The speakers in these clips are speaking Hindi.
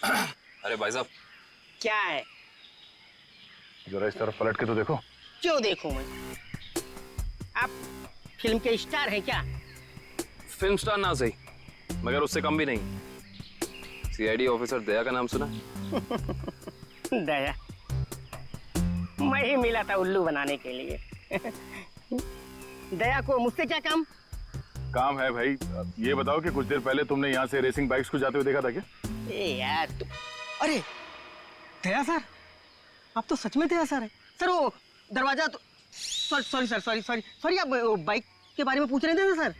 अरे भाई साहब। क्या है? जरा इस तरफ पलट के तो देखो। क्यों देखूं मैं? आप फिल्म के स्टार हैं क्या? फिल्म स्टार ना सही, मगर उससे कम भी नहीं। सीआईडी ऑफिसर दया का नाम सुना? दया? मैं ही मिला था उल्लू बनाने के लिए। दया को मुझसे क्या काम? काम है भाई। ये बताओ कि कुछ देर पहले तुमने यहाँ से रेसिंग बाइक्स को जाते हुए देखा था क्या? ए यार तू। अरे दया सर, आप तो सच में दया सर है। सर वो दरवाजा तो सॉरी सर, सॉरी आप वो बाइक के बारे में पूछ रहे थे ना सर?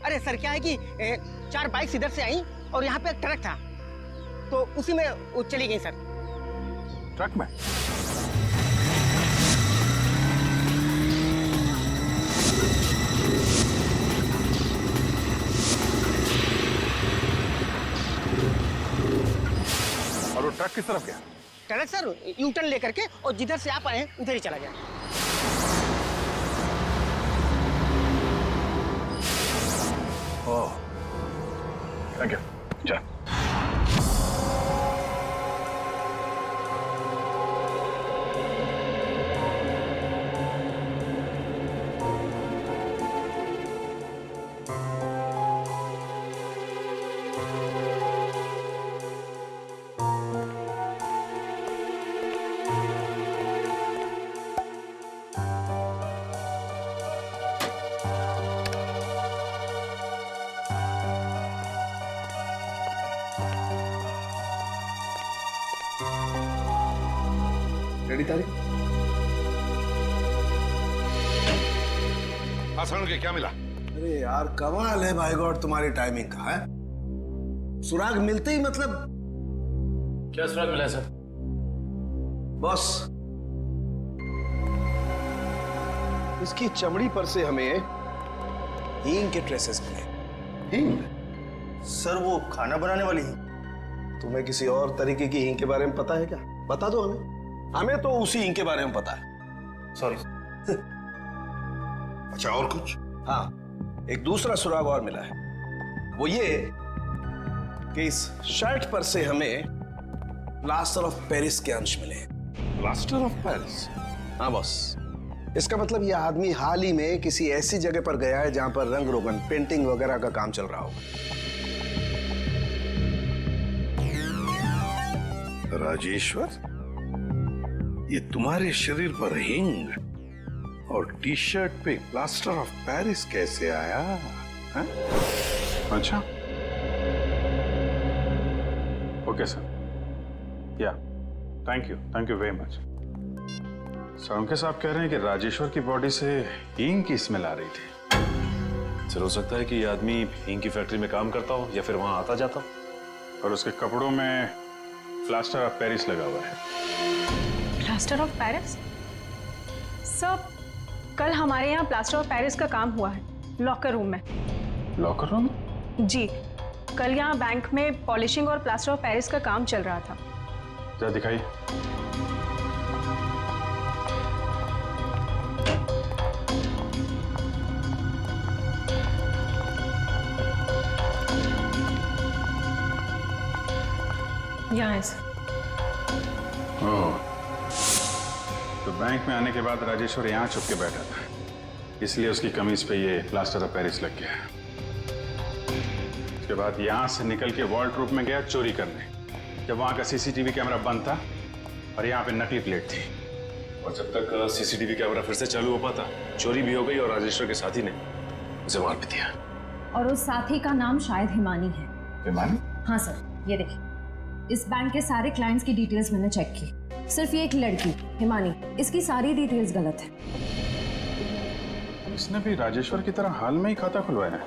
अरे सर क्या है कि 4 बाइक्स इधर से आई और यहाँ पे एक ट्रक था, तो उसी में वो चली गई सर। ट्रक में? और वो ट्रक किस तरफ गया? ट्रक सर यू टर्न लेकर के और जिधर से आप आए उधर ही चला गया। ओह, थैंक यू। चल। रेडी तारीख? हाँ सर, के क्या मिला? अरे यार कमाल है भाई गॉड तुम्हारी टाइमिंग का है। सुराग मिलते ही मतलब। क्या सुराग मिला है सर? बॉस, इसकी चमड़ी पर से हमें हींग के ट्रेसेस मिले। हींग? सर वो खाना बनाने वाली हींग? तुम्हें किसी और तरीके की हींग के बारे में पता है क्या? बता दो हमें। हमें तो उसी हींग के बारे में पता है। सॉरी। अच्छा और कुछ? हाँ, एक दूसरा सुराग और मिला है। वो ये कि इस शर्ट पर से हमें प्लास्टर ऑफ पेरिस के अंश मिले। Plaster of Paris? हाँ बॉस, इसका मतलब ये आदमी हाल ही में किसी ऐसी जगह पर गया है जहां पर रंग रोगन, पेंटिंग वगैरह का काम चल रहा होगा। राजेश्वर, ये तुम्हारे शरीर पर हिंग और टी शर्ट पे प्लास्टर ऑफ पेरिस कैसे आया? हा? अच्छा, ओके सर। या thank you very much. Sir साहब कह रहे हैं कि राजेश्वर की बॉडी से हींग की स्मेल आ रही थी। सर हो सकता है कि ये आदमी हींग की फैक्ट्री में काम करता हो या फिर वहां आता जाता हो। और उसके कपड़ों में प्लास्टर ऑफ पेरिस लगा हुआ है। Plaster of Paris? सर कल हमारे यहाँ प्लास्टर ऑफ पेरिस का काम हुआ है लॉकर रूम में। Locker room? जी, कल यहाँ बैंक में पॉलिशिंग और प्लास्टर ऑफ पेरिस का काम चल रहा था। जरा दिखाइए। यहाँ है सर। ओह, तो बैंक में आने के बाद राजेश्वर यहाँ छुप के बैठा था, इसलिए उसकी कमीज पे ये प्लास्टर ऑफ पेरिस लग गया। उसके बाद यहाँ से निकल के वॉल्ट्रूप में गया चोरी करने, जब वहाँ का सीसीटीवी कैमरा बंद था और यहाँ पे नकली प्लेट थी। और जब तक सीसीटीवी कैमरा फिर से चालू हो पाता, चोरी भी हो गई और राजेश्वर के साथी ने उसे मार भी दिया। और उस साथी का नाम शायद हिमानी है। हिमानी? हाँ सर, ये देखिए, इस बैंक के सारे क्लाइंट्स की डिटेल्स मैंने चेक की। सिर्फ ये एक लड़की हिमानी, इसकी सारी डिटेल्स गलत है। इसने भी राजेश्वर की तरह हाल में ही खाता खुलवाया है।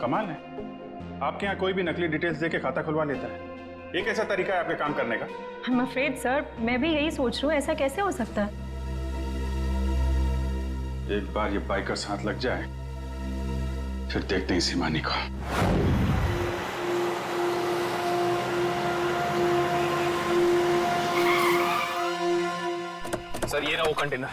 कमाल है, आपके यहाँ कोई भी नकली डिटेल्स देके खाता खुलवा लेता है। ये कैसा तरीका है आपके काम करने का? I'm afraid सर, मैं भी यही सोच रही हूँ, ऐसा कैसे हो सकता है? एक बार ये बाइकर्स हाथ लग जाए, फिर देखते हैं इस हिमानी को। सर ये रहा वो कंटेनर।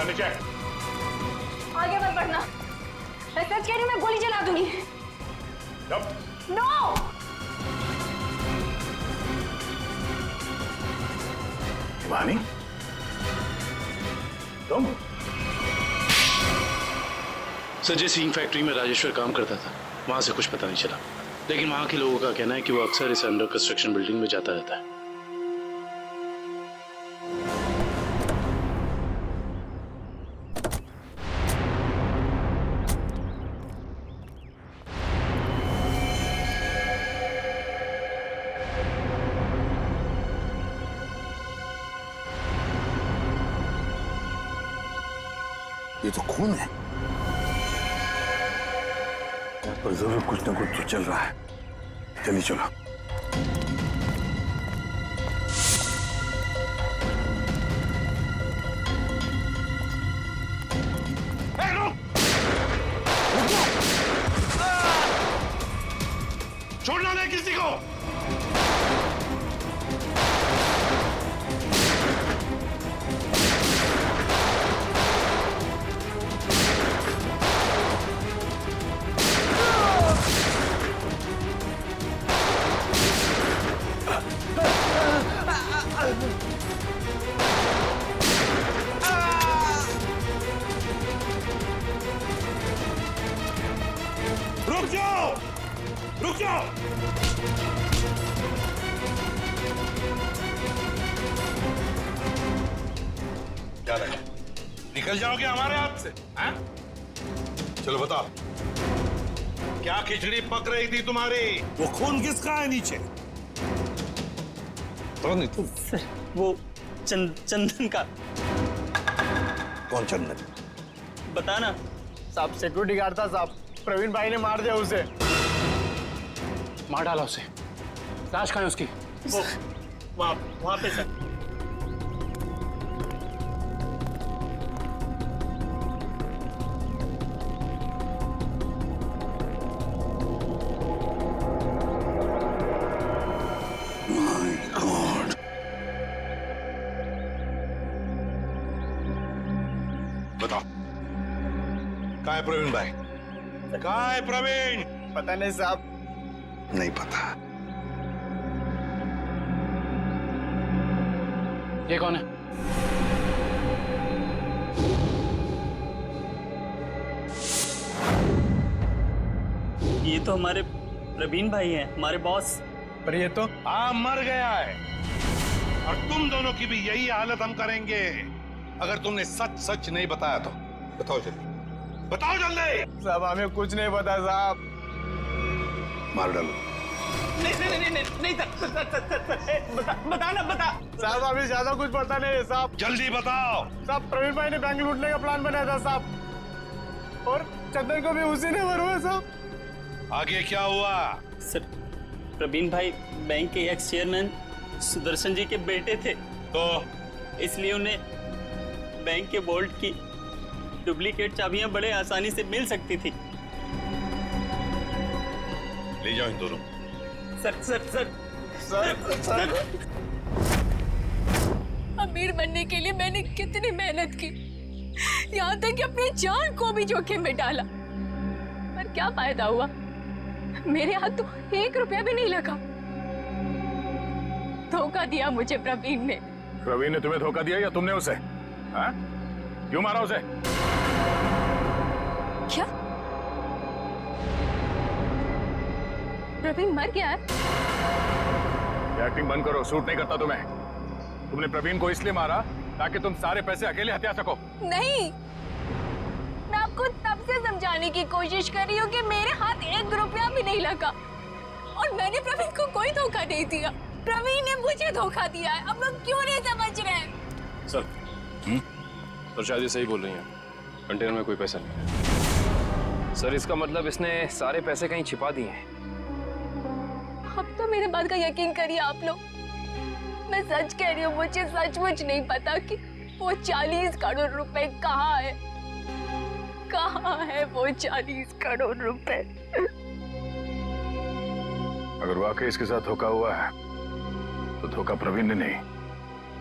बेटा नीचे। आगे मत बढ़ना, मैं सच कह रही हूँ, मैं गोली चला दूंगी। नो। वानी, तुम? सर, जिस इंक फैक्ट्री में राजेश्वर काम करता था वहां से कुछ पता नहीं चला, लेकिन वहां के लोगों का कहना है कि वो अक्सर इस अंडर कंस्ट्रक्शन बिल्डिंग में जाता रहता है। ये तो खून है, पर जरूर कुछ ना कुछ तो चल रहा है। चलिए चलो। छोड़ना नहीं किसी को। रुक जाओ, रुक जाओ। क्या लगा, निकल जाओगे हमारे हाथ से? हैं? चलो बताओ, क्या खिचड़ी पक रही थी तुम्हारी? वो खून किसका है नीचे? सर वो चंदन का। कौन चंदन? बता ना साहब, सिक्योरिटी गार्ड था साहब, प्रवीण भाई ने मार दिया उसे। मार डाला उसे। लाश कहाँ है उसकी? वो वहां पे सर। बताओ, कहाँ है प्रवीण भाई? कहाँ है प्रवीण? पता नहीं साहब। नहीं पता। ये कौन है? ये तो हमारे प्रवीण भाई हैं, हमारे बॉस। पर ये तो मर गया है। और तुम दोनों की भी यही हालत हम करेंगे अगर तुमने सच सच नहीं बताया तो। बताओ जल्दी, बताओ जल्दी। साहब हमें कुछ नहीं पता साहब। मार डालो। नहीं बता साहब, हमें ज्यादा कुछ पता नहीं है साहब। जल्दी बताओ। साहब प्रवीण भाई ने बैंक लूटने का प्लान बनाया था साहब, और चंदन को भी उसी ने मरवाया साहब। आगे क्या हुआ? सर प्रवीण भाई बैंक के एक्स चेयरमैन सुदर्शन जी के बेटे थे, तो इसलिए उन्हें बैंक के वोल्ट की डुप्लीकेट चाबियां बड़े आसानी से मिल सकती थी। ले जाओ इन दोनों। सर अमीर बनने के लिए मैंने कितनी मेहनत की, यहाँ तक कि अपनी जान को भी जोखिम में डाला, पर क्या फायदा हुआ? मेरे हाथ तो 1 रुपया भी नहीं लगा। धोखा दिया मुझे प्रवीण ने। प्रवीण ने तुम्हें धोखा दिया या तुमने उसे? हाँ? क्यों मारा उसे? क्या प्रवीण मर गया है? एक्टिंग बंद करो, सूट नहीं करता तुम्हें। तुमने प्रवीण को इसलिए मारा ताकि तुम सारे पैसे अकेले हथिया सको। नहीं, मैं आपको तब से समझाने की कोशिश कर रही हूँ कि मेरे हाथ 1 रुपया भी नहीं लगा और मैंने प्रवीण को कोई धोखा नहीं दिया। प्रवीण ने मुझे धोखा दिया है। अब लोग क्यों नहीं समझ रहे हैं? सर, सर शायद ये सही बोल रही हैं। कंटेनर में कोई पैसा नहीं है। सर इसका मतलब इसने सारे पैसे कहीं छिपा दिए हैं। अब तो मेरे बात का यकीन करिए आप लोग, मैं सच कह रही हूँ, मुझे सचमुच नहीं पता कि वो 40 करोड़ रुपए कहाँ है। कहाँ है वो 40 करोड़ रुपए? अगर वाकई इसके साथ धोखा हुआ है तो धोखा प्रवीण ने नहीं,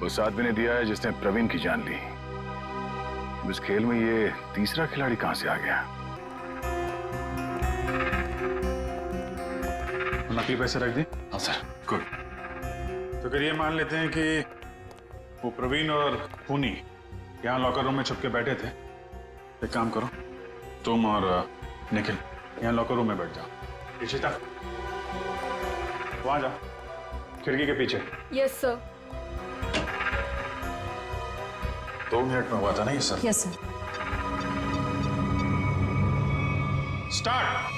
उस आदमी ने दिया है जिसने प्रवीण की जान ली। इस खेल में ये तीसरा खिलाड़ी कहां से आ गया? नकली पैसे रख दी? हाँ सर। गुड। तो फिर ये मान लेते हैं कि वो प्रवीण और पुनी यहाँ लॉकर रूम में छुप के बैठे थे। एक काम करो, तुम और निखिल यहाँ लॉकर रूम में बैठ जाओ। इशिता वहां जाओ, खिड़की के पीछे। Yes sir. 2 मिनट में हुआ था ना ये सर? Yes sir. स्टार्ट।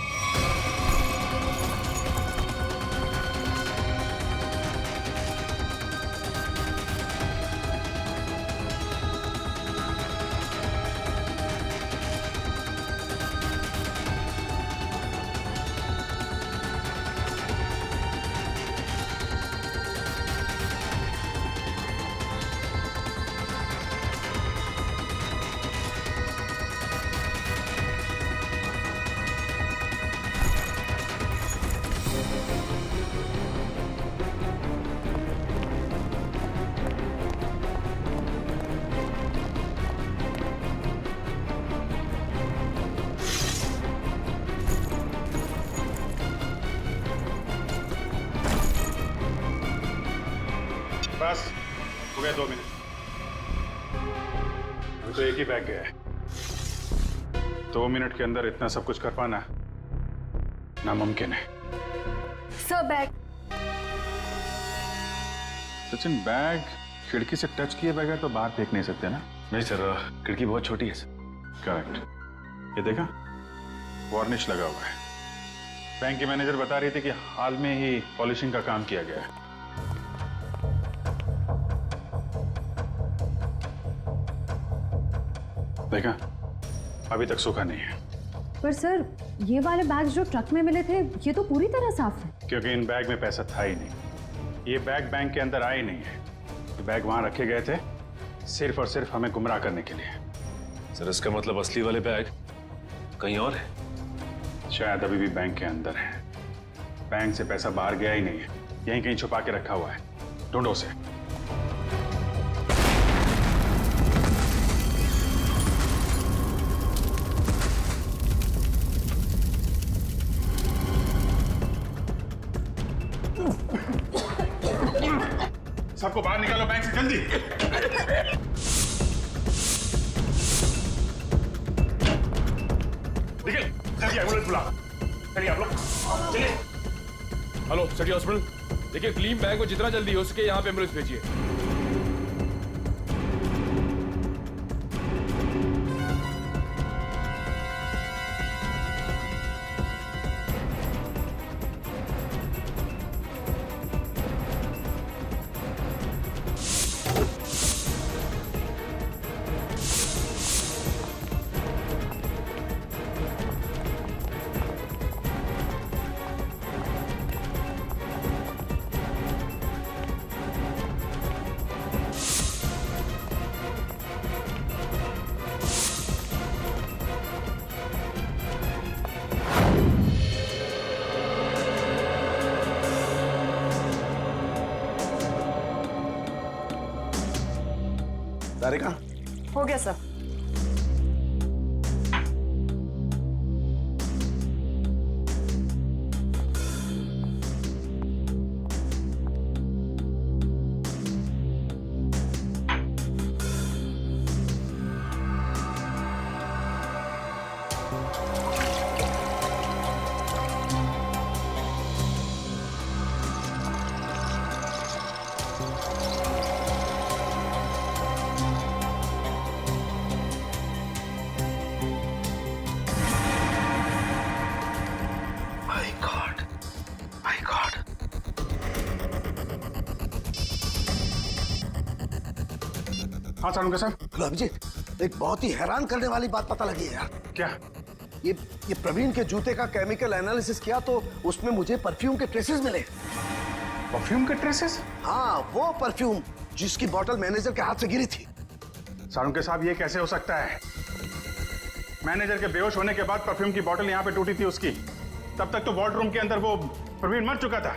बस हो गया 2 मिनट। अभी तो एक ही बैग गया है। 2 मिनट के अंदर इतना सब कुछ कर पाना नामुमकिन है। Sir bag. सचिन, बैग खिड़की से टच किए बगैर तो बाहर फेंक नहीं सकते ना? नहीं सर, खिड़की बहुत छोटी है सर। करेक्ट। ये देखा, वार्निश लगा हुआ है। बैंक की मैनेजर बता रही थी कि हाल में ही पॉलिशिंग का काम किया गया है। देखा, अभी तक सूखा नहीं है। पर सर, ये वाले बैग्स जो ट्रक में मिले थे, ये तो पूरी तरह साफ है। क्योंकि इन बैग में पैसा था ही नहीं। ये बैग बैंक के अंदर आए नहीं है। ये बैग वहां रखे गए थे सिर्फ और सिर्फ हमें गुमराह करने के लिए। सर इसका मतलब असली वाले बैग कहीं और है? शायद अभी भी बैंक के अंदर है। बैंक से पैसा बाहर गया ही नहीं है, यहीं कहीं छुपा के रखा हुआ है। ढूंढो उसे। सबको बाहर निकालो बैंक से, जल्दी। निकल, जल्दी एम्बुलेंस बुला। चलिए आप लोग, चलिए। हेलो सिटी हॉस्पिटल, देखिए क्लीन बैग को जितना जल्दी हो सके यहाँ पे एम्बुलेंस भेजिए। सारिका, हो गया सर। हाँ सारुंगा साहब। हेलो अभिजीत, एक बहुत ही हैरान करने वाली बात पता लगी है यार। क्या? ये प्रवीण के जूते का केमिकल एनालिसिस किया तो उसमें मुझे परफ्यूम के ट्रेसेस मिले। परफ्यूम के ट्रेसेस? हाँ, वो परफ्यूम जिसकी बोतल मैनेजर के हाथ से गिरी थी। सारुंगा साहब, ये कैसे हो सकता है? मैनेजर के बेहोश होने के बाद परफ्यूम की बोतल यहाँ पे टूटी थी उसकी। तब तक तो वार्ड रूम के अंदर वो प्रवीण मर चुका था।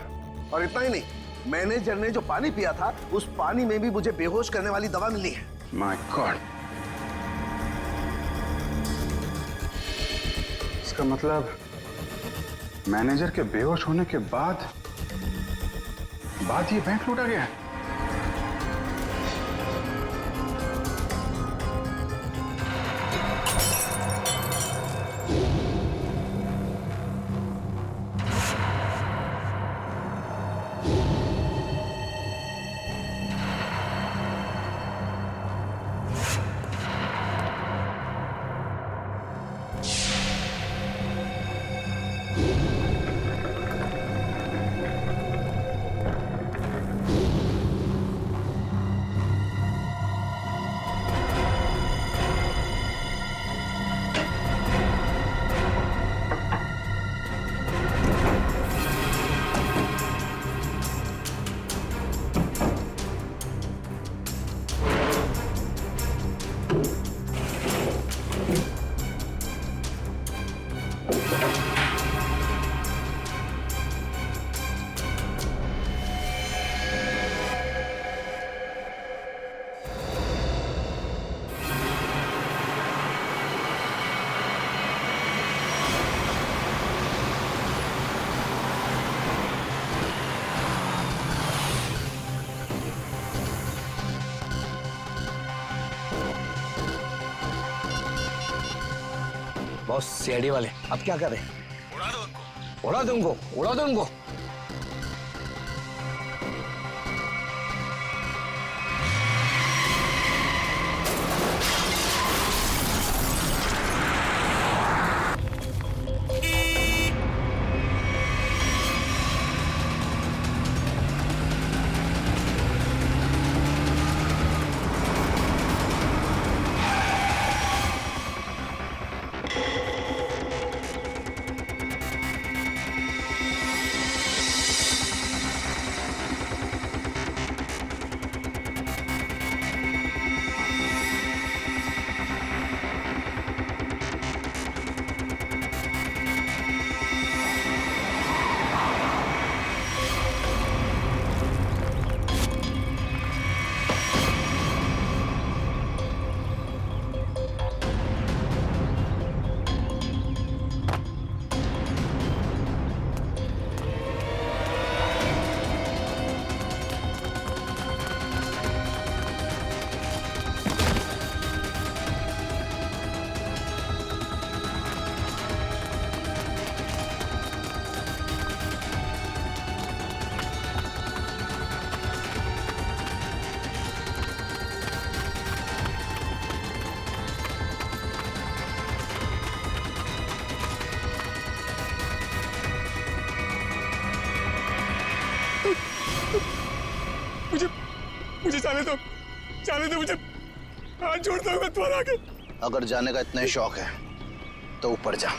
और इतना ही नहीं, मैनेजर ने जो पानी पिया था उस पानी में भी मुझे बेहोश करने वाली दवा मिली है। My God. इसका मतलब मैनेजर के बेहोश होने के बाद ये बैंक लूटा गया है। बॉस सीआईडी वाले अब क्या करें? उड़ा दो उनको, उड़ा दो उनको, उड़ा दो उनको। मुझे जाने दो मुझे, हाथ जोड़ता हूँ मैं तुम्हारे आगे। अगर जाने का इतना ही शौक है तो ऊपर जा।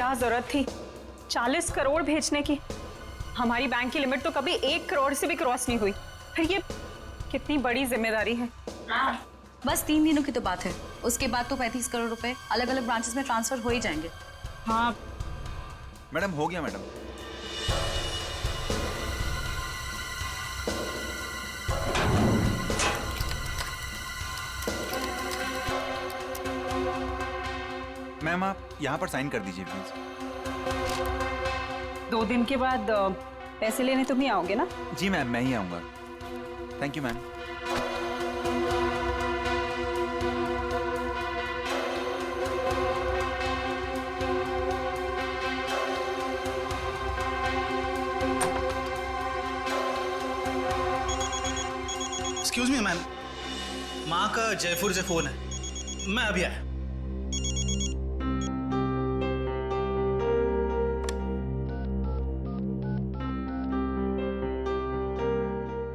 क्या जरूरत थी 40 करोड़ भेजने की? हमारी बैंक की लिमिट तो कभी 1 करोड़ से भी क्रॉस नहीं हुई। फिर ये कितनी बड़ी जिम्मेदारी है। बस 3 दिनों की तो बात है, उसके बाद तो 35 करोड़ रुपए अलग अलग ब्रांचेस में ट्रांसफर हो ही जाएंगे। हाँ मैडम हो गया मैडम। मैम आप यहाँ पर साइन कर दीजिए प्लीज। 2 दिन के बाद पैसे लेने तुम ही आओगे ना? जी मैम मैं ही आऊँगा। Thank you ma'am. Excuse me ma'am, माँ का जयपुर से फोन है, मैं अभी आया।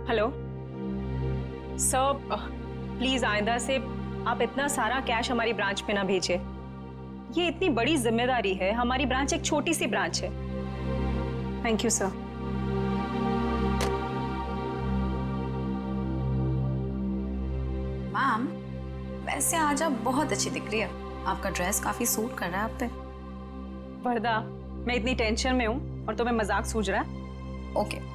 हेलो सर, प्लीज आइंदा से आप इतना सारा कैश हमारी ब्रांच पे ना भेजें। ये इतनी बड़ी जिम्मेदारी है, हमारी ब्रांच एक छोटी सी ब्रांच है। Thank you sir. मैम वैसे आज आप बहुत अच्छी दिख रही है, आपका ड्रेस काफी सूट कर रहा है आप पे। वरदा मैं इतनी टेंशन में हूँ और तुम्हें मजाक सूझ रहा है? ओके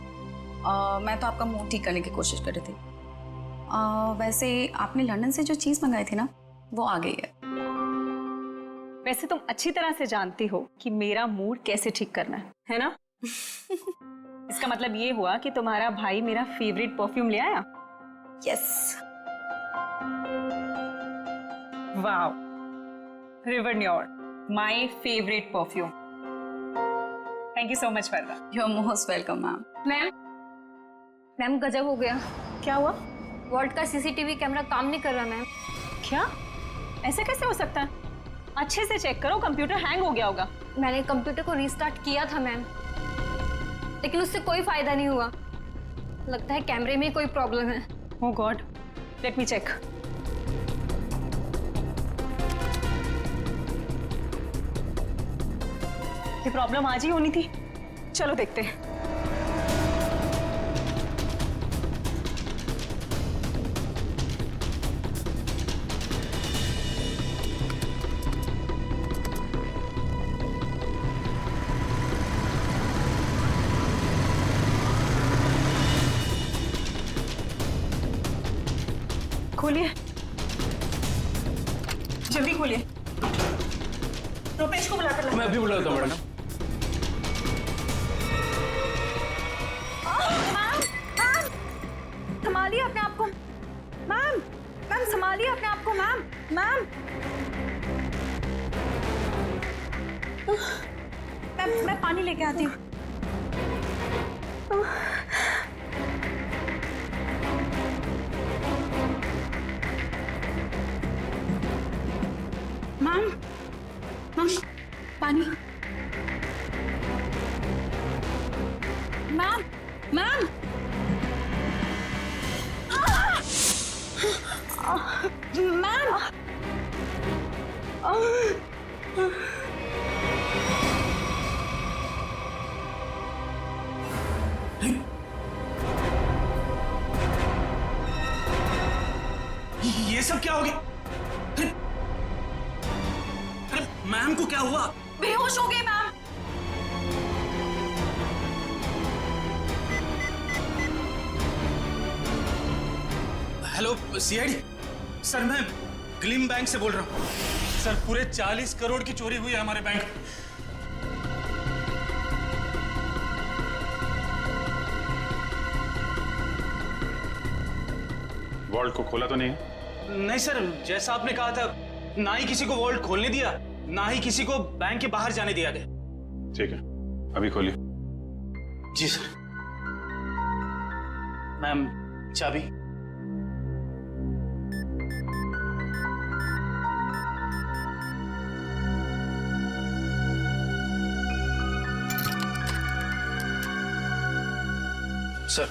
मैं तो आपका मूड ठीक करने की कोशिश कर रही थी। वैसे आपने लंदन से जो चीज मंगाई थी ना वो आ गई है। वैसे तुम अच्छी तरह से जानती हो कि मेरा मूड कैसे ठीक करना है ना? इसका मतलब ये हुआ कि तुम्हारा भाई मेरा फेवरेट परफ्यूम ले आया? यस। वाओ, रिवर न्योर, my favourite perfume. Thank you so much Varda. You are most welcome ma'am. Ma'am गजब हो गया। क्या हुआ? वॉल्ट का सीसीटीवी कैमरा काम नहीं कर रहा मैम। क्या? ऐसा कैसे हो सकता है? अच्छे से चेक करो, कंप्यूटर हैंग हो गया होगा। मैंने कंप्यूटर को रीस्टार्ट किया था मैम, लेकिन उससे कोई फायदा नहीं हुआ। लगता है कैमरे में कोई प्रॉब्लम है। ओह गॉड, लेट मी चेक। ये प्रॉब्लम आज ही होनी थी। चलो देखते हैं। खोलिए, जल्दी खोलिए। रुपेश को बुलाकर लाओ। मैं अभी बुलाता हूँ मैडम। संभालिए अपने आप को मैम। मैम संभालिए अपने आप को मैम। मैम मैं पानी लेके आती हूँ। मैम पानी। मैम मैम मैम ये सब क्या हो गया? अरे मैम को क्या हुआ? बेहोश हो गई मैम। हेलो सीआईडी सर, मैं ग्लिम बैंक से बोल रहा हूँ। सर पूरे 40 करोड़ की चोरी हुई है हमारे बैंक में। वॉल्ट को खोला तो नहीं है? नहीं सर, जैसा आपने कहा था, ना ही किसी को वॉल्ट खोलने दिया, ना ही किसी को बैंक के बाहर जाने दिया गया। ठीक है, अभी खोलिए। जी सर। मैम चाबी। सर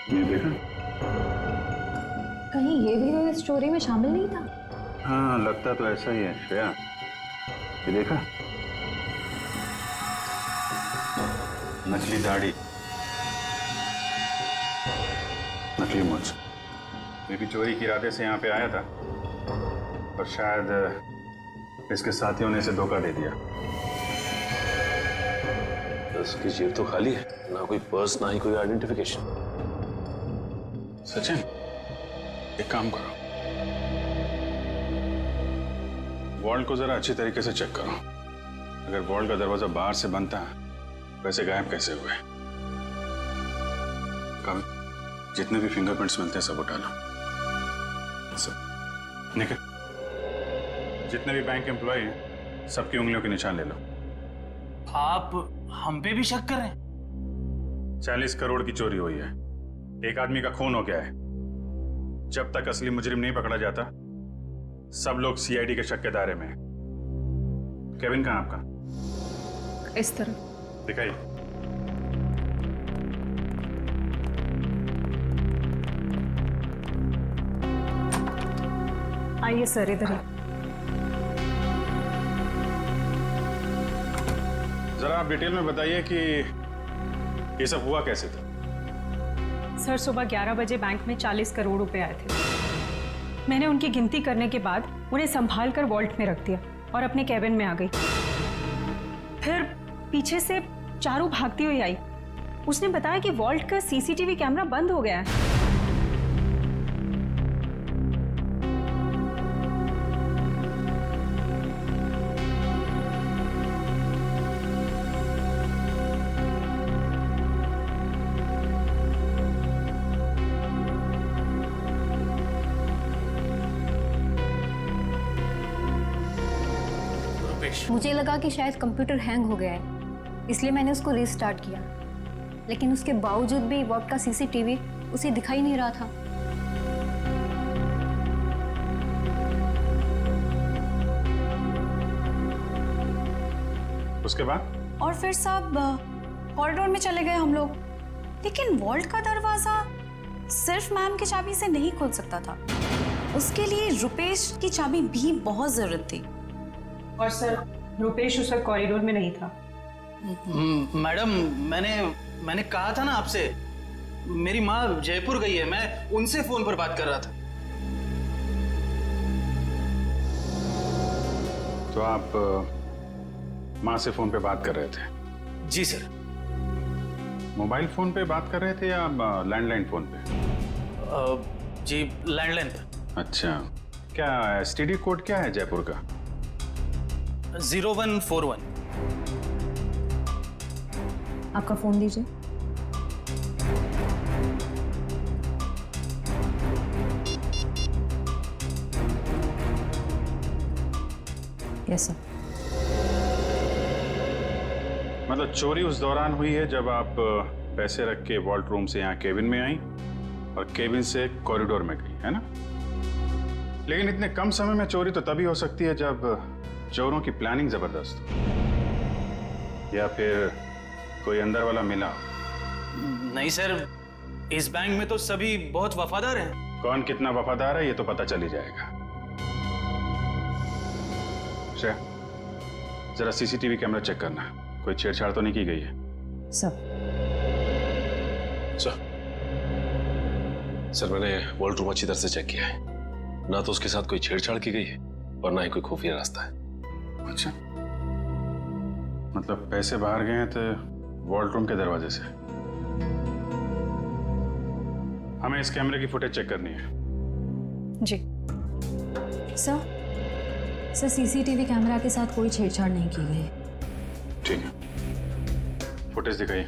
ये देखा? कहीं ये भी तो इस चोरी में शामिल नहीं था? हाँ, लगता तो ऐसा ही है श्रेया। ये देखा? नकली दाढ़ी, नकली मूंछ। ये भी चोरी के इरादे से यहाँ पे आया था, और शायद इसके साथियों ने इसे धोखा दे दिया। उसकी जेब तो खाली है, ना कोई पर्स ना ही कोई आइडेंटिफिकेशन। सचिन, एक काम करो, वॉल्ट को जरा अच्छी तरीके से चेक करो। अगर वॉल्ट का दरवाजा बाहर से बंद था, वैसे गायब कैसे हुए? कल जितने भी फिंगरप्रिंट्स मिलते हैं सब उठा लो। सब निकल, जितने भी बैंक एम्प्लॉय हैं सबकी उंगलियों के निशान ले लो। आप हम पे भी शक कर रहे हैं? 40 करोड़ की चोरी हुई है, एक आदमी का खून हो गया है। जब तक असली मुजरिम नहीं पकड़ा जाता, सब लोग सीआईडी के शक के दायरे में हैं। केविन कहाँ आपका? इस तरह दिखाइए। आइए सर, इधर ही। जरा आप डिटेल में बताइए कि ये सब हुआ कैसे था? सर, सुबह 11 बजे बैंक में 40 करोड़ रुपए आए थे। मैंने उनकी गिनती करने के बाद उन्हें संभाल कर वॉल्ट में रख दिया और अपने कैबिन में आ गई। फिर पीछे से चारू भागती हुई आई। उसने बताया कि वॉल्ट का सीसीटीवी कैमरा बंद हो गया है। मुझे लगा कि शायद कंप्यूटर हैंग हो गया है, इसलिए मैंने उसको रीस्टार्ट किया, लेकिन उसके बावजूद भी वॉल्ट का सीसीटीवी उसे दिखाई नहीं रहा था। उसके बाद? और फिर सब कॉरिडोर में चले गए हम लोग, लेकिन वॉल्ट का दरवाजा सिर्फ मैम की चाबी से नहीं खुल सकता था। उसके लिए रुपेश की चाबी भी बहुत जरूरत थी। और सर, रुपेश उस वक्त कॉरिडोर में नहीं था। मैडम, मैंने कहा था ना आपसे, मेरी माँ जयपुर गई है, मैं उनसे फोन पर बात कर रहा था। तो आप माँ से फोन पे बात कर रहे थे? जी सर। मोबाइल फोन पे बात कर रहे थे या लैंडलाइन फोन पे? जी, लैंडलाइन पे। अच्छा, क्या एसटीडी कोड क्या है जयपुर का? 0141। आपका फोन दीजिए। Yes sir. मतलब चोरी उस दौरान हुई है जब आप पैसे रख के वॉल्ट रूम से यहाँ केबिन में आई और केबिन से कॉरिडोर में गई, है ना? लेकिन इतने कम समय में चोरी तो तभी हो सकती है जब चोरों की प्लानिंग जबरदस्त हो, या फिर कोई अंदर वाला मिला। नहीं सर, इस बैंक में तो सभी बहुत वफादार हैं। कौन कितना वफादार है ये तो पता चल ही जाएगा। श्रेया, जरा सीसीटीवी कैमरा चेक करना, कोई छेड़छाड़ तो नहीं की गई है? सर। सर, मैंने वॉल्ट रूम अच्छी तरह से चेक किया है, ना तो उसके साथ कोई छेड़छाड़ की गई है और ना ही कोई खुफिया रास्ता है। अच्छा, मतलब पैसे बाहर गए हैं तो वॉल्ट रूम के दरवाजे से। हमें इस कैमरे की फुटेज चेक करनी है। जी सर, सीसीटीवी कैमरा के साथ कोई छेड़छाड़ नहीं की गई। ठीक है, फुटेज दिखाइए।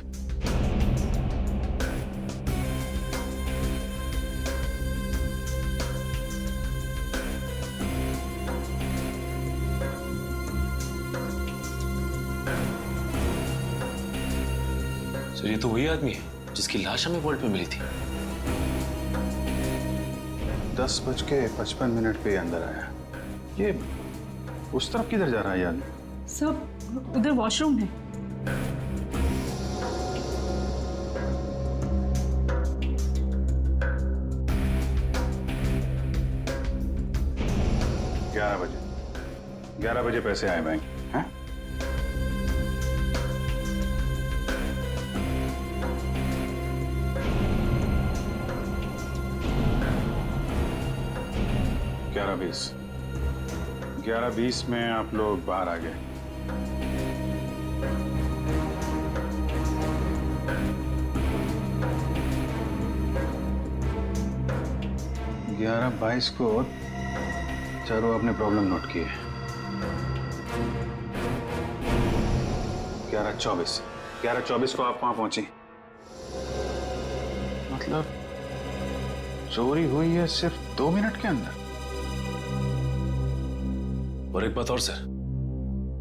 सर, ये तो वही आदमी है जिसकी लाश हमें वॉल्ट में मिली थी। 10:55 पे अंदर आया। ये उस तरफ किधर जा रहा है यार? सब उधर वॉशरूम है। 11 बजे पैसे आए बैंक, हैं? ग्यारह 11:20 में आप लोग बाहर आ गए। ग्यारह 22 को चारों अपने प्रॉब्लम नोट किए। 11:24 को आप वहां पहुंची। मतलब चोरी हुई है सिर्फ 2 मिनट के अंदर। और एक बात और सर,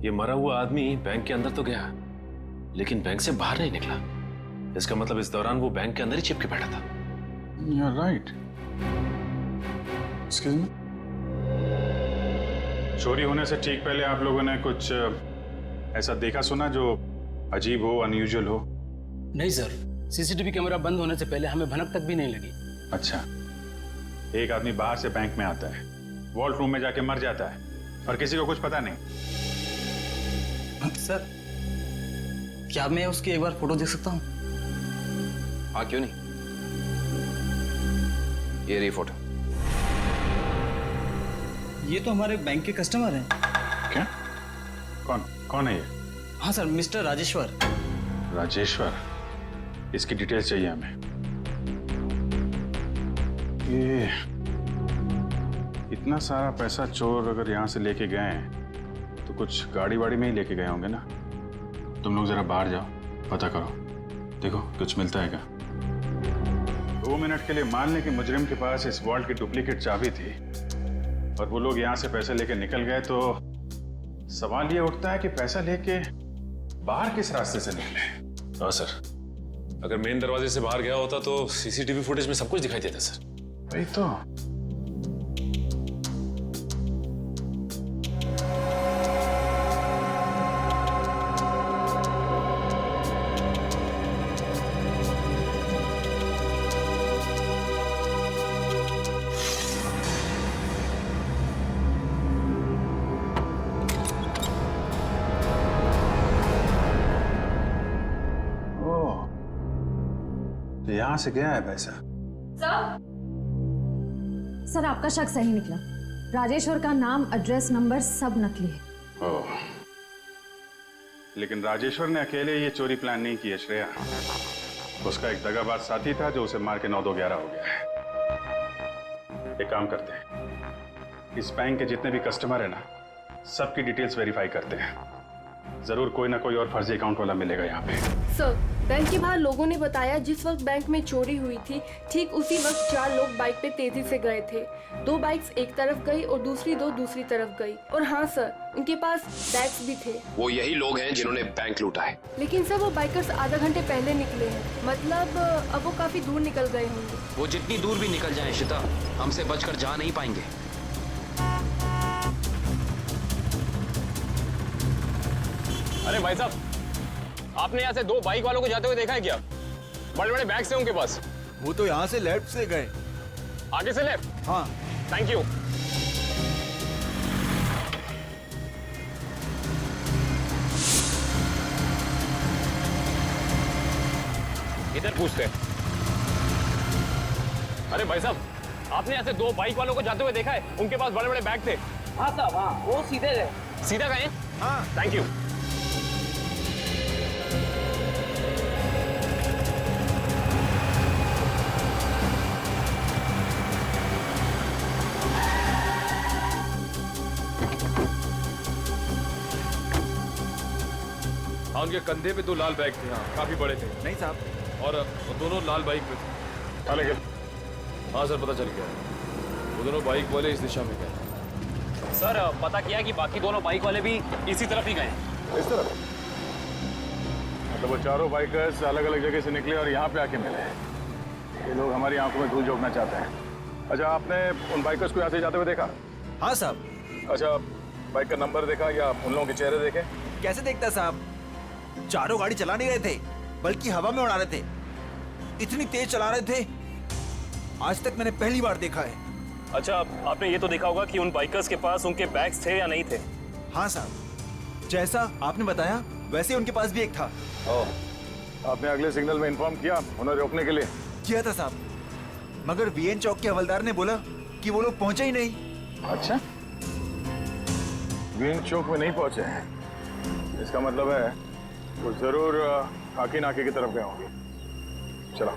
ये मरा हुआ आदमी बैंक के अंदर तो गया लेकिन बैंक से बाहर नहीं निकला। इसका मतलब इस दौरान वो बैंक के अंदर ही चिपके बैठा था। You're right. Excuse me? चोरी होने से ठीक पहले आप लोगों ने कुछ ऐसा देखा सुना जो अजीब हो, अनयूजुअल हो? नहीं सर, सीसीटीवी कैमरा बंद होने से पहले हमें भनक तक भी नहीं लगी। अच्छा, एक आदमी बाहर से बैंक में आता है, वॉल्ट रूम में जाके मर जाता है और किसी को कुछ पता नहीं। सर, क्या मैं उसकी एक बार फोटो देख सकता हूँ? हाँ, क्यों नहीं। ये रही फोटो। ये तो हमारे बैंक के कस्टमर हैं। क्या? कौन है ये? हाँ सर, मिस्टर राजेश्वर। राजेश्वर, इसकी डिटेल्स चाहिए हमें। ये इतना सारा पैसा चोर अगर यहाँ से लेके गए हैं तो कुछ गाड़ी वाड़ी में ही लेके गए होंगे ना। तुम लोग जरा बाहर जाओ, पता करो, देखो कुछ मिलता है क्या। 2 मिनट के लिए मान लें कि मुजरिम के पास इस वॉल्ट की डुप्लीकेट चाबी थी और वो लोग यहाँ से पैसे लेके निकल गए, तो सवाल ये उठता है कि पैसा लेके बाहर किस रास्ते से निकले। हाँ सर, अगर मेन दरवाजे से बाहर गया होता तो सीसीटीवी फुटेज में सब कुछ दिखाई देता सर। वही तो। यहाँ से गया है पैसा। सर, आपका शक सही निकला। राजेश्वर का नाम, एड्रेस, नंबर सब नकली है। ओह, लेकिन राजेश्वर ने अकेले ये चोरी प्लान नहीं की है श्रेया। उसका एक दगाबाज साथी था जो उसे मार के 9-2-11 हो गया है। एक काम करते हैं, इस बैंक के जितने भी कस्टमर है ना, सबकी डिटेल्स वेरीफाई करते हैं। जरूर कोई ना कोई और फर्जी अकाउंट वाला मिलेगा यहाँ पे। सर, बैंक के बाहर लोगों ने बताया जिस वक्त बैंक में चोरी हुई थी ठीक उसी वक्त 4 लोग बाइक पे तेजी से गए थे। 2 बाइक्स एक तरफ गई और दूसरी 2 दूसरी तरफ गई। और हाँ सर, इनके पास बैग्स भी थे। वो यही लोग हैं जिन्होंने बैंक लूटा है। लेकिन सर, वो बाइकर्स आधा घंटे पहले निकले हैं। मतलब अब वो काफी दूर निकल गए होंगे। वो जितनी दूर भी निकल जाए शिता, हमसे बचकर जा नहीं पाएंगे। अरे भाई साहब, आपने यहाँ से 2 बाइक वालों को जाते हुए देखा है क्या? बड़े बड़े बैग्स हैं उनके पास। वो तो यहाँ से लेफ्ट से गए। आगे से लेफ्ट? हाँ। Thank you. इधर पूछते हैं। अरे भाई साहब, आपने यहाँ से 2 बाइक वालों को जाते हुए देखा है? उनके पास बड़े बड़े बैग थे। हाँ साहब, हाँ, वो सीधे गए। सीधा गए? हाँ। Thank you. हाँ, उनके कंधे पे 2 लाल बैग थे। हाँ, काफी बड़े थे। नहीं साहब। और वो दोनों लाल बाइक पे थे। हाँ सर, पता चल गया। वो दोनों बाइक वाले इस दिशा में गए। सर, पता किया कि बाकी दोनों बाइक वाले भी इसी तरफ ही गए। इस तरफ? मतलब वो चारों बाइकर्स अलग अलग जगह से निकले और यहाँ पे आके मिले। ये लोग हमारी आंखों में धूल झोंकना चाहते हैं। अच्छा, आपने उन बाइकर्स को यहाँ से जाते हुए देखा? हाँ साहब। अच्छा, बाइक का नंबर देखा या उन लोगों के चेहरे देखे? कैसे देखता साहब, चारों गाड़ी चला नहीं रहे थे बल्कि हवा में उड़ा रहे थे। इतनी तेज चला रहे थे, आज तक मैंने पहली बार देखा है। अच्छा, आपने ये तो देखा होगा कि उन बाइकर्स के पास उनके बैग्स थे या नहीं थे? हाँ साहब, जैसा आपने बताया वैसे उनके पास भी एक था। आपने अगले सिग्नल में इन्फॉर्म किया उन्हें रोकने के लिए? किया था साहब, मगर वीएन चौक के हवलदार ने बोला कि वो लोग पहुंचे ही नहीं। अच्छा, वीएन चौक में नहीं पहुंचे हैं, इसका मतलब है वो जरूर खाकी नाके की तरफ गए होंगे। चलो।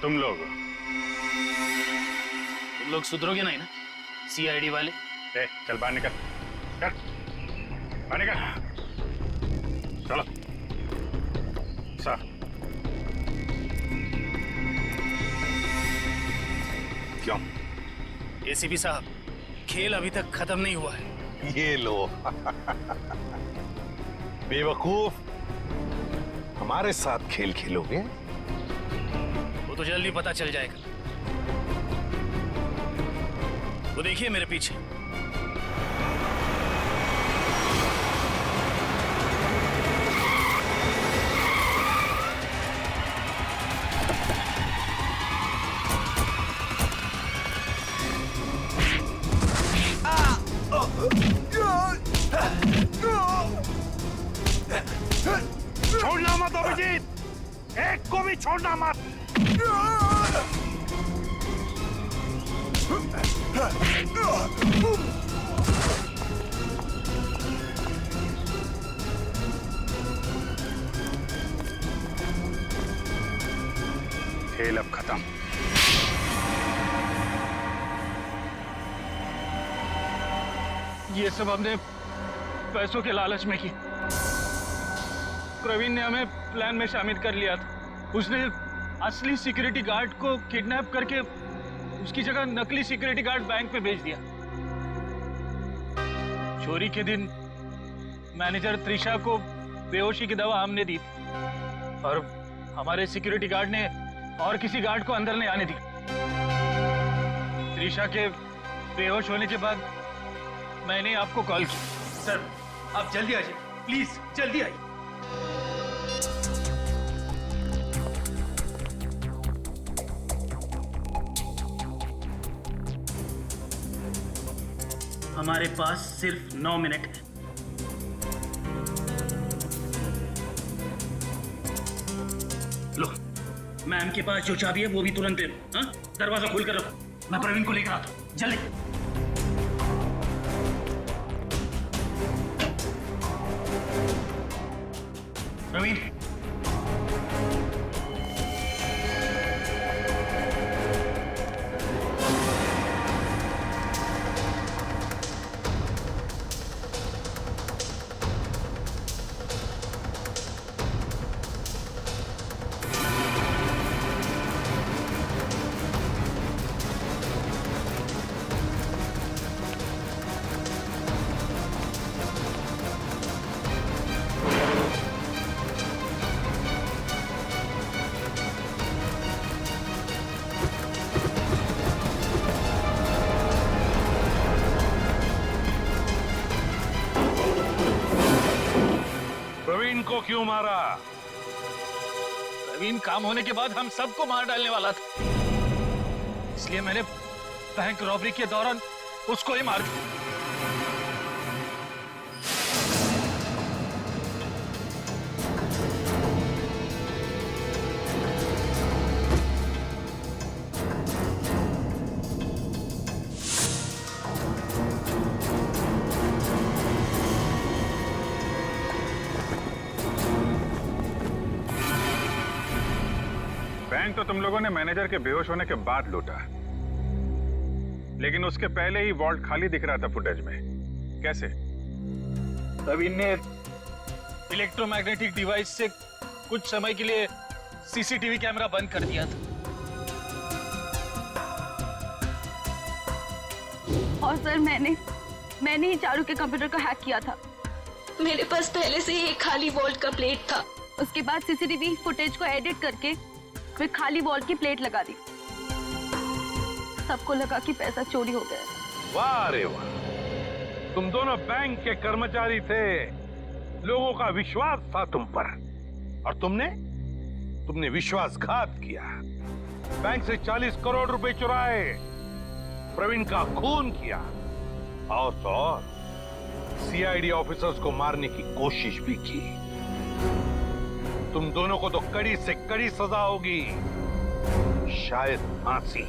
तुम लोग सुधरोगे नहीं ना सीआईडी वाले? चल बाहर निकल, बाहर निकल, चलो सर। क्यों? एसीपी साहब, खेल अभी तक खत्म नहीं हुआ है। ये लो बेवकूफ, हमारे साथ खेल खेलोगे? वो तो जल्दी पता चल जाएगा। वो देखिए मेरे पीछे। छोड़ना मत अभिजीत, एक को भी छोड़ना मत। खेल अब खत्म। ये सब हमने पैसों के लालच में की। प्रवीण ने हमें प्लान में शामिल कर लिया था। उसने असली सिक्योरिटी गार्ड को किडनैप करके उसकी जगह नकली सिक्योरिटी गार्ड बैंक में भेज दिया। चोरी के दिन मैनेजर त्रिशा को बेहोशी की दवा हमने दी थी और हमारे सिक्योरिटी गार्ड ने और किसी गार्ड को अंदर नहीं आने दी। त्रिशा के बेहोश होने के बाद मैंने आपको कॉल की। सर आप जल्दी आ जाइए, प्लीज जल्दी आइए। हमारे पास सिर्फ 9 मिनट है। लो, मैम के पास जो चाबी है वो भी तुरंत दे दो। हाँ? दरवाजा खोल कर रखो, मैं प्रवीण को लेकर आता हूँ। जल्दी। प्रवीण, प्रवीण को क्यों मारा? प्रवीण काम होने के बाद हम सबको मार डालने वाला था, इसलिए मैंने बैंक रॉबरी के दौरान उसको ही मार दिया। बैंक तो तुम लोगों ने मैनेजर के बेहोश होने के बाद लूटा, लेकिन उसके पहले ही वॉल्ट खाली दिख रहा था फुटेज में। कैसे? प्रवीण ने इलेक्ट्रोमैग्नेटिक डिवाइस से कुछ समय के लिए सीसीटीवी कैमरा बंद कर दिया था। और सर मैंने ही चारू के कंप्यूटर को हैक किया था। मेरे पास पहले से ही एक खाली वॉल्ट का प्लेट था। उसके बाद सीसीटीवी फुटेज को एडिट करके फिर खाली वॉल्ट की प्लेट लगा दी। सबको लगा कि पैसा चोरी हो गया। वाह रे वाह, तुम दोनों बैंक के कर्मचारी थे, लोगों का विश्वास था तुम पर, और तुमने विश्वासघात किया। बैंक से 40 करोड़ रुपए चुराए, प्रवीण का खून किया, और सीआईडी ऑफिसर्स को मारने की कोशिश भी की। तुम दोनों को तो कड़ी से कड़ी सजा होगी, शायद फांसी।